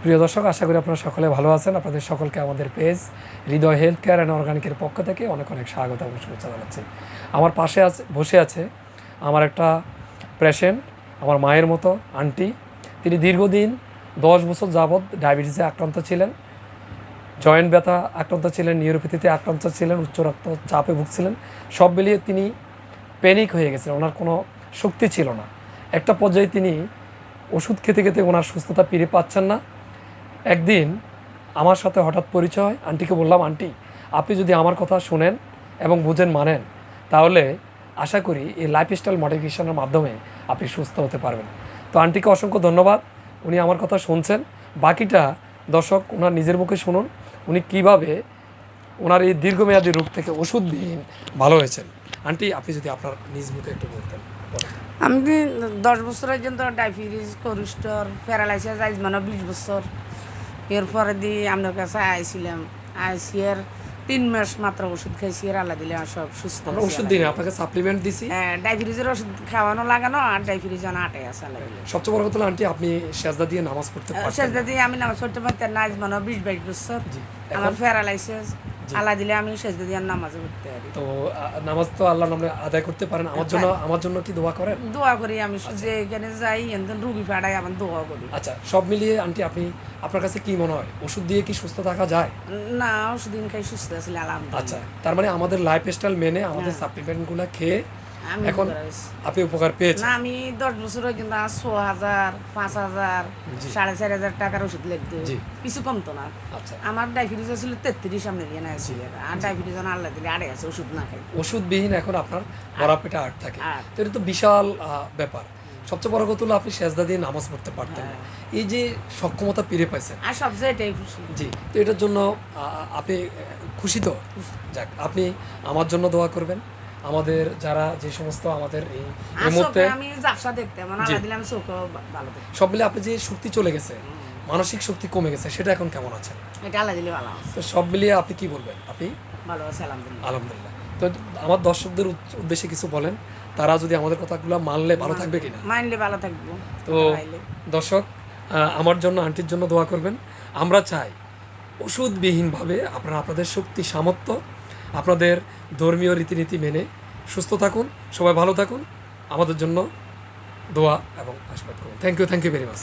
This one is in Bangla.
প্রিয় দর্শক, আশা করি আপনারা সকলে ভালো আছেন। আপনাদের সকলকে আমাদের page Hriday health care and অর্গানিকের পক্ষ থেকে অনেক অনেক স্বাগত এবং শুভেচ্ছা জানাচ্ছি। আমার পাশে বসে আছে আমার একটা পেশেন্ট, আমার মায়ের মতো আন্টি। তিনি দীর্ঘদিন 10 বছর যাবৎ ডায়াবেটিসে আক্রান্ত ছিলেন, জয়েন্ট ব্যথা আক্রান্ত ছিলেন, নিউরোপ্যাথিতে আক্রান্ত ছিলেন, উচ্চ রক্তচাপে ভুগছিলেন। সব মিলিয়ে তিনি প্যানিক হয়ে গেছিলেন, ওনার কোনো শক্তি ছিল না। একটা পর্যায়ে তিনি ওষুধ খেতে খেতে ওনার সুস্থতা ফিরে পাচ্ছেন না। একদিন আমার সাথে হঠাৎ পরিচয় হয়। আন্টিকে বললাম, আন্টি আপনি যদি আমার কথা শুনেন এবং বুঝেন, মানেন, তাহলে আশা করি এই লাইফস্টাইল মডিফিকেশনের মাধ্যমে আপনি সুস্থ হতে পারবেন। তো আন্টিকে অসংখ্য ধন্যবাদ, উনি আমার কথা শুনছেন। বাকিটা দর্শক ওনার নিজের মুখে শুনুন, উনি কীভাবে ওনার এই দীর্ঘমেয়াদী রোগ থেকে ওষুধবিহীন ভালো হয়েছেন। আন্টি আপনি যদি আপনার নিজ মুখে একটু বলতেন। আমি 10 বছর পর্যন্ত ডায়াবেটিস, কোলেস্ট্রল, প্যারালাইসিস, আজ মানে 20 বছর। এরপরে দিয়ে আপনার কাছে আইছিলাম, আইসি এর 3 মাস মাত্র ওষুধ খাইছি, আর আল্লাহ দিলে সব সুস্থ। ওষুধ দিন, আপনাকে সাপ্লিমেন্ট দিছি। হ্যাঁ, ডায়াবেটিসের ওষুধ খাওয়ানো লাগানো, আর ডায়াবেটিস আটে আছে আল্লাহ দিলে। সবচেয়ে বড় কথা হলো আন্টি, আপনি সেজদা দিয়ে নামাজ পড়তে পারতেন। সেজদা দিয়ে আমি নামাজ পড়তে পারতাম না, আজ মানে 20-22 বছর। আমার প্যারালাইসিস, আল্লাহ দিলে আমি সেজদা দিয়ে নামাজ পড়তে পারি। তো নামাজ তো আল্লাহর নামে আদায় করতে পারেন। আমার জন্য কি দোয়া করেন? দোয়া করি আমি, যে এখানে যাই এখানে রুগী পাড়াই আমার দোয়া করি। আচ্ছা, সব মিলিয়ে আন্টি আপনার কাছে কি মনে হয়, ওষুধ দিয়ে কি সুস্থ থাকা যায়? না, ওষুধ দিন খাই সুস্থ আছি আলহামদুলিল্লাহ। আচ্ছা, তার মানে আমাদের লাইফস্টাইল মেনে আমাদের সাপ্লিমেন্টগুলো খেয়ে এখন আপনি উপকার পেয়েছেন। না, আমি 10 বছর কিন্তু 6,000, 5,000, 4,500 টাকার ওষুধ লিখতো, কিছু কমতো না। আচ্ছা, আমার ডায়াবেটিস ছিল 33, সামনে দিয়ে না ছিল, আর ডায়াবেটিস আল্লাহ দিলে আড়ে আছে, ওষুধ না খাই। ওষুধবিহীন এখন আপনার ভরা পেটে আট থাকে, তো এটা তো বিশাল ব্যাপার। সবচেয়ে বড় কথা হলো আপনি সেজদা দিয়ে নামাজ পড়তে পারতেন না, এই যে সক্ষমতা ফিরে পাইছেন, আর সবচেয়ে এটাই খুশি। জি, তো এটার জন্য আপনি খুশি তো? যাক, আপনি আমার জন্য দোয়া করবেন। আমাদের যারা যে সমস্ত আমাদের এই মুহূর্তে আমি জাফসা দেখতে আল্লাহ দিলে আমি চোখ ভালো দেখি। সব মিলে আপনি যে শক্তি চলে গেছে, মানসিক শক্তি কমে গেছে, সেটা এখন কেমন আছে? এটা আল্লাহ দিলে ভালো আছে। তো সব মিলিয়ে আপনি কি বলবেন? আপনি ভালো আছে আলহামদুলিল্লাহ। আলহামদুলিল্লাহ। তো আমার দর্শকদের উদ্দেশ্যে কিছু বলেন, তারা যদি আমাদের কথাগুলো মানলে ভালো থাকবে কিনা? মানলে ভালো থাকবো। তো দর্শক, আমার জন্য, আন্টির জন্য দোয়া করবেন। আমরা চাই ওষুধবিহীনভাবে আপনারা আপনাদের শক্তি সামর্থ্য, আপনাদের ধর্মীয় রীতিনীতি মেনে সুস্থ থাকুন, সবাই ভালো থাকুন। আমাদের জন্য দোয়া এবং আশীর্বাদ করুন। Thank you very much.